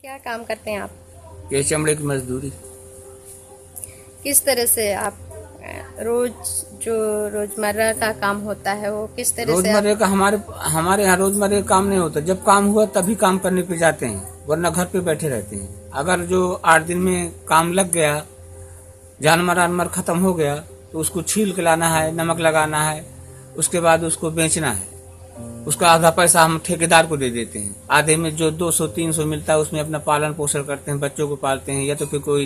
क्या काम करते हैं आप? ये चमड़े की मजदूरी। किस तरह से आप रोज जो रोजमर्रा का काम होता है वो किस तरह से रोजमर्रा का हमारे यहाँ रोजमर्रा का काम नहीं होता। जब काम हुआ तभी काम करने पे जाते हैं, वरना घर पे बैठे रहते हैं। अगर जो 8 दिन में काम लग गया, जानवर वानवर खत्म हो गया, तो उसको छील के लाना है, नमक लगाना है, उसके बाद उसको बेचना है। उसका आधा पैसा हम ठेकेदार को दे देते हैं। आधे में जो 200-300 मिलता है उसमें अपना पालन पोषण करते हैं, बच्चों को पालते हैं, या तो फिर कोई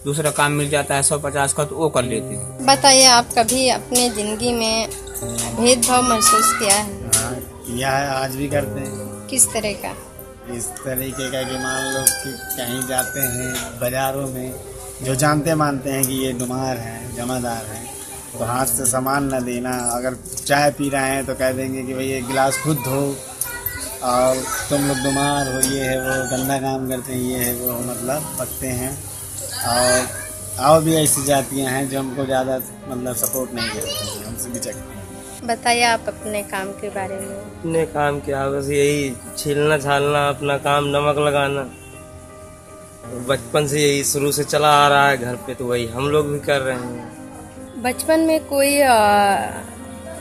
दूसरा काम मिल जाता है 150 का, तो वो कर लेते हैं। बताइए, आप कभी अपने जिंदगी में भेदभाव महसूस किया है? हाँ, किया है, आज भी करते हैं। किस तरह का? इस तरीके का कि मान लो कि कहीं जाते हैं बाजारों में, जो जानते मानते हैं कि ये बीमार हैं, जमादार हैं, तो हाथ से सामान न देना। अगर चाय पी रहे हैं तो कह देंगे कि भाई ये गिलास खुद धो, और तुम लोग बीमार हो, ये है वो, गंदा काम करते हैं, ये है वो, मतलब पकते हैं। और भी ऐसी जातियां हैं जो हमको ज़्यादा मतलब सपोर्ट नहीं करते हैं, हमसे भी चकते हैं। बताइए आप अपने काम के बारे में। अपने काम क्या, बस यही छीलना छालना अपना काम, नमक लगाना। बचपन से यही शुरू से चला आ रहा है घर पे, तो वही हम लोग भी कर रहे हैं। बचपन में कोई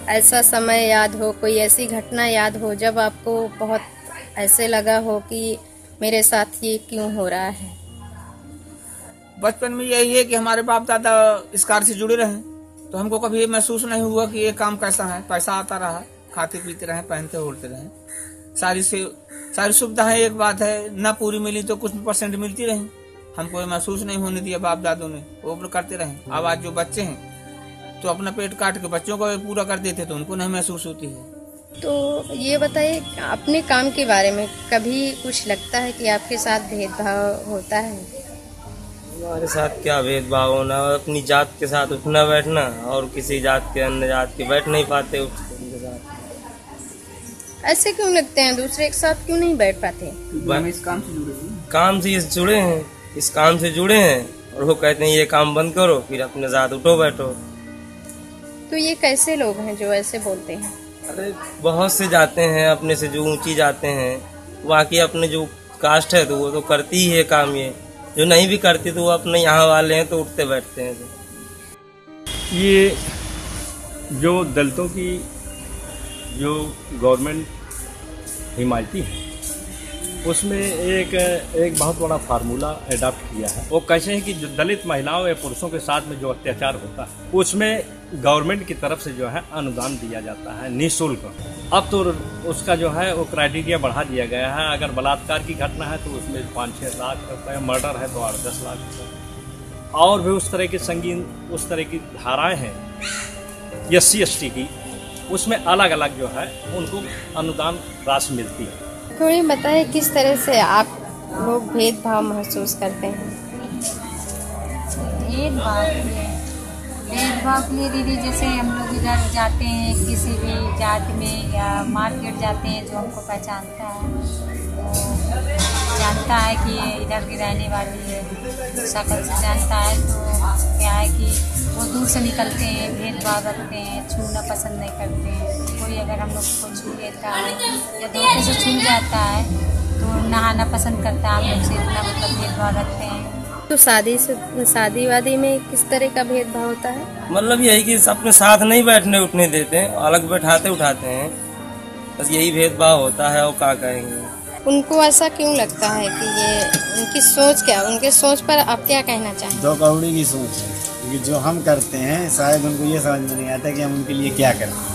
ऐसा समय याद हो, कोई ऐसी घटना याद हो जब आपको बहुत ऐसे लगा हो कि मेरे साथ ये क्यों हो रहा है? बचपन में यही है कि हमारे बाप दादा इस कार्य से जुड़े रहे, तो हमको कभी ये महसूस नहीं हुआ कि ये काम कैसा है। पैसा आता रहा, खाते पीते रहे, पहनते ओढ़ते रहे, सारी सुविधाएं एक बात है, न पूरी मिली तो कुछ % मिलती रही। हमको ये महसूस नहीं होने दिया बाप दादों ने, वो करते रहे। अब आज जो बच्चे हैं तो अपना पेट काट के बच्चों को पूरा कर देते, तो उनको नहीं महसूस होती है। तो ये बताइए, अपने काम के बारे में कभी कुछ लगता है कि आपके साथ भेदभाव होता है? हमारे साथ क्या भेदभाव होना, अपनी जात के साथ उठना बैठना, और किसी जात के अन्य जात के बैठ नहीं पाते उनके साथ। ऐसे क्यों लगते हैं? दूसरे के साथ क्यों नहीं बैठ पाते? हम इस काम से जुड़े हैं, इस काम से जुड़े हैं, और वो कहते हैं ये काम बंद करो, फिर अपने साथ उठो बैठो। तो ये कैसे लोग हैं जो ऐसे बोलते हैं? अरे बहुत से जाते हैं अपने से जो ऊंची जाते हैं, बाकी अपने जो कास्ट है तो वो तो करती ही है काम। ये जो नहीं भी करती तो वो अपने यहाँ वाले हैं तो उठते बैठते हैं। ये जो दलितों की जो गवर्नमेंट हिमायती है, उसमें एक बहुत बड़ा फार्मूला अडॉप्ट किया है। वो कैसे है कि जो दलित महिलाओं या पुरुषों के साथ में जो अत्याचार होता है, उसमें गवर्नमेंट की तरफ से जो है अनुदान दिया जाता है निःशुल्क। अब तो उसका जो है वो क्राइटेरिया बढ़ा दिया गया है। अगर बलात्कार की घटना है तो उसमें 5-6 लाख रुपए, मर्डर है तो 8-10 लाख रुपए, और भी उस तरह की संगीन उस तरह की धाराएं हैं SC/ST की, उसमें अलग अलग जो है उनको अनुदान राशि मिलती है। थोड़ी बताइए किस तरह से आप लोग भेदभाव महसूस करते हैं? भेदभाव के लिए दीदी, जैसे हम लोग इधर जाते हैं किसी भी जात में या मार्केट जाते हैं, जो हमको पहचानता है, तो जानता है कि ये इधर की रहने वाली है, शक्ल से जानता है, तो क्या है कि वो दूर से निकलते हैं, भेदभाव रखते हैं, छूना पसंद नहीं करते हैं। कोई अगर हम लोग को छू लेता है या धोखे से छू जाता है तो नहाना पसंद करता है, हम लोग से इतना मतलब भेदभाव रखते हैं। तो शादी वादी में किस तरह का भेदभाव होता है? मतलब यही कि अपने साथ नहीं बैठने उठने देते हैं, अलग बैठाते उठाते हैं, बस यही भेदभाव होता है। और क्या कहेंगे? उनको ऐसा क्यों लगता है कि ये उनकी सोच क्या, उनके सोच पर आप क्या कहना चाहेंगे? 2 कौड़ी की सोच है, क्योंकि जो हम करते हैं शायद उनको ये समझ में नहीं आता कि हम उनके लिए क्या करते हैं।